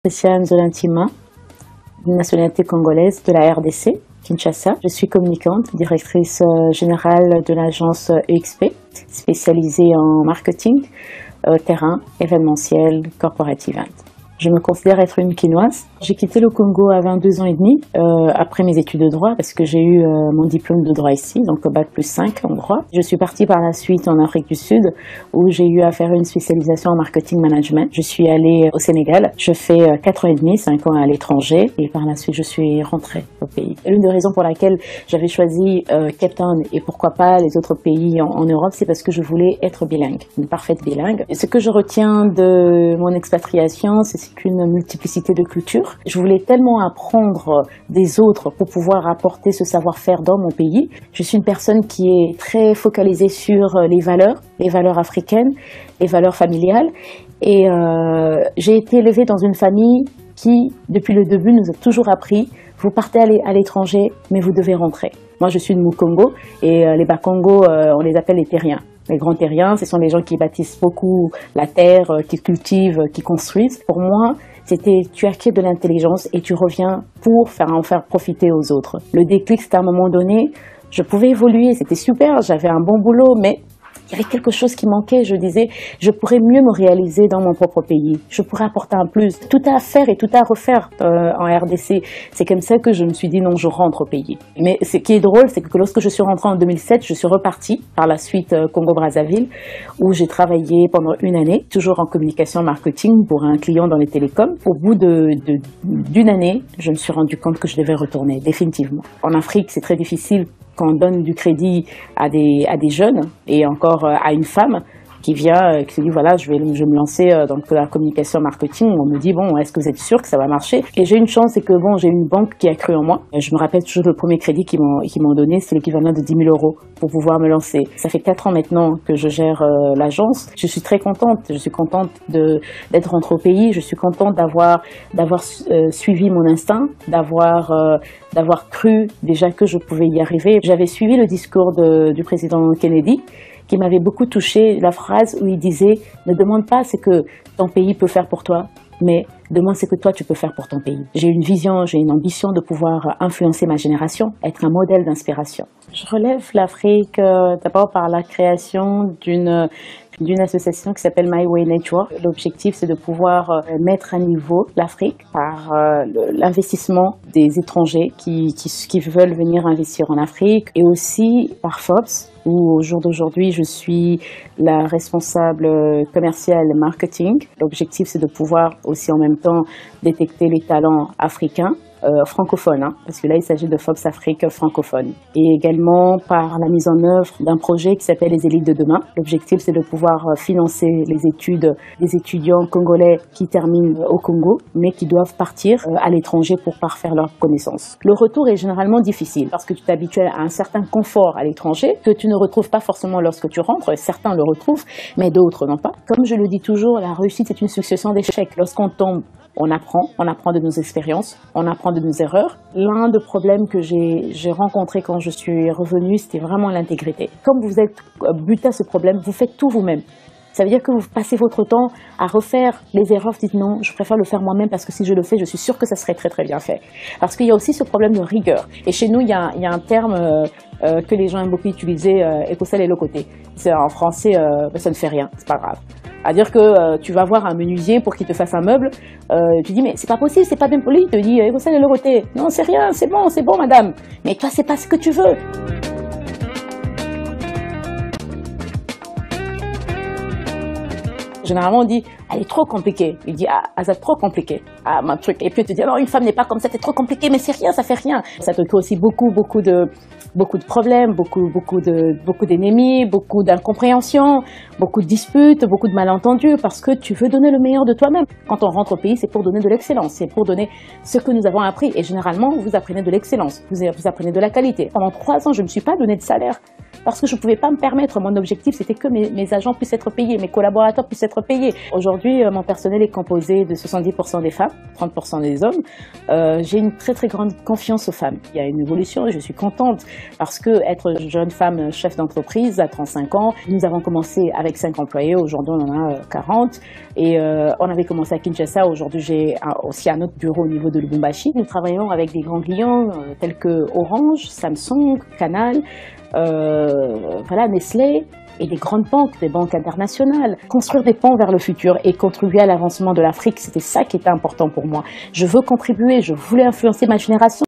Christiane Zolantima, de nationalité congolaise de la RDC, Kinshasa. Je suis communicante, directrice générale de l'agence EXP, spécialisée en marketing, terrain, événementiel, corporate event. Je me considère être une quinoise. J'ai quitté le Congo à 22 ans et demi, après mes études de droit, parce que j'ai eu mon diplôme de droit ici, donc bac plus 5 en droit. Je suis partie par la suite en Afrique du Sud, où j'ai eu à faire une spécialisation en marketing management. Je suis allée au Sénégal. Je fais 4 ans et demi, 5 ans à l'étranger, et par la suite, je suis rentrée au pays. L'une des raisons pour laquelle j'avais choisi Cape Town et pourquoi pas les autres pays en Europe, c'est parce que je voulais être bilingue, une parfaite bilingue. Et ce que je retiens de mon expatriation, c'est qu'une multiplicité de cultures. Je voulais tellement apprendre des autres pour pouvoir apporter ce savoir-faire dans mon pays. Je suis une personne qui est très focalisée sur les valeurs africaines, les valeurs familiales. Et j'ai été élevée dans une famille qui, depuis le début, nous a toujours appris: vous partez à l'étranger, mais vous devez rentrer. Moi, je suis de Mukongo et les Bakongo, on les appelle les terriens. Les grands terriens, ce sont les gens qui bâtissent beaucoup la terre, qui cultivent, qui construisent. Pour moi, c'était tu acquiers de l'intelligence et tu reviens pour en faire profiter aux autres. Le déclic, c'était à un moment donné, je pouvais évoluer, c'était super, j'avais un bon boulot, mais il y avait quelque chose qui manquait. Je disais, je pourrais mieux me réaliser dans mon propre pays. Je pourrais apporter un plus. Tout à faire et tout à refaire en RDC. C'est comme ça que je me suis dit non, je rentre au pays. Mais ce qui est drôle, c'est que lorsque je suis rentrée en 2007, je suis repartie par la suite Congo-Brazzaville, où j'ai travaillé pendant une année, toujours en communication marketing pour un client dans les télécoms. Au bout d'une année, je me suis rendu compte que je devais retourner, définitivement. En Afrique, c'est très difficile quand on donne du crédit à des jeunes et encore à une femme qui vient, qui se dit voilà, je vais me lancer dans la communication marketing. On me dit bon, est-ce que vous êtes sûr que ça va marcher? Et j'ai une chance, c'est que bon, j'ai une banque qui a cru en moi. Je me rappelle toujours le premier crédit qu'ils m'ont donné, c'est l'équivalent de 10 000 euros pour pouvoir me lancer. Ça fait 4 ans maintenant que je gère l'agence. Je suis très contente. Je suis contente d'être rentrée au pays. Je suis contente d'avoir suivi mon instinct, d'avoir cru déjà que je pouvais y arriver. J'avais suivi le discours du président Kennedy, qui m'avait beaucoup touchée, la phrase où il disait « Ne demande pas ce que ton pays peut faire pour toi, mais demande ce que toi tu peux faire pour ton pays ». J'ai une vision, j'ai une ambition de pouvoir influencer ma génération, être un modèle d'inspiration. Je relève l'Afrique d'abord par la création d'une association qui s'appelle My Way Network. L'objectif, c'est de pouvoir mettre à niveau l'Afrique par l'investissement des étrangers qui veulent venir investir en Afrique, et aussi par Forbes, où au jour d'aujourd'hui, je suis la responsable commerciale marketing. L'objectif, c'est de pouvoir aussi en même temps détecter les talents africains, francophones, parce que là, il s'agit de Forbes Afrique francophone. Et également par la mise en œuvre d'un projet qui s'appelle les élites de demain. L'objectif, c'est de pouvoir financer les études des étudiants congolais qui terminent au Congo, mais qui doivent partir à l'étranger pour parfaire leurs connaissances. Le retour est généralement difficile, parce que tu t'habitues à un certain confort à l'étranger, que tu ne retrouves pas forcément lorsque tu rentres. Certains le retrouvent, mais d'autres non pas. Comme je le dis toujours, la réussite est une succession d'échecs. Lorsqu'on tombe, on apprend de nos expériences, on apprend de nos erreurs. L'un des problèmes que j'ai rencontré quand je suis revenue, c'était vraiment l'intégrité. Comme vous êtes buté à ce problème, vous faites tout vous-même. Ça veut dire que vous passez votre temps à refaire les erreurs, vous dites non, je préfère le faire moi-même parce que si je le fais, je suis sûre que ça serait très très bien fait. Parce qu'il y a aussi ce problème de rigueur. Et chez nous, il y a un terme que les gens aiment beaucoup utiliser, écossaise et locoté. C'est en français, ça ne fait rien, c'est pas grave. C'est-à-dire que tu vas voir un menuisier pour qu'il te fasse un meuble, tu dis mais c'est pas possible, c'est pas bien poli, il te dit écossais et locoté. Non, c'est rien, c'est bon madame. Mais toi, c'est pas ce que tu veux. Généralement, on dit, elle est trop compliquée. Il dit, c'est trop compliqué. Ma truc. Et puis, tu te dis, non, une femme n'est pas comme ça, c'est trop compliqué, mais c'est rien, ça fait rien. Ça te crée aussi beaucoup de problèmes, beaucoup d'ennemis, beaucoup d'incompréhension, beaucoup de disputes, beaucoup de malentendus, parce que tu veux donner le meilleur de toi-même. Quand on rentre au pays, c'est pour donner de l'excellence, c'est pour donner ce que nous avons appris. Et généralement, vous apprenez de l'excellence, vous apprenez de la qualité. Pendant 3 ans, je ne me suis pas donné de salaire. parce que je ne pouvais pas me permettre. Mon objectif, c'était que mes agents puissent être payés, mes collaborateurs puissent être payés. Aujourd'hui, mon personnel est composé de 70% des femmes, 30% des hommes. J'ai une très très grande confiance aux femmes. Il y a une évolution et je suis contente parce que être jeune femme chef d'entreprise à 35 ans, nous avons commencé avec 5 employés, aujourd'hui on en a 40 et on avait commencé à Kinshasa, aujourd'hui j'ai aussi un autre bureau au niveau de Lubumbashi. Nous travaillons avec des grands clients tels que Orange, Samsung, Canal, voilà, Nestlé et des grandes banques, des banques internationales. Construire des ponts vers le futur et contribuer à l'avancement de l'Afrique, c'était ça qui était important pour moi. Je veux contribuer, je voulais influencer ma génération.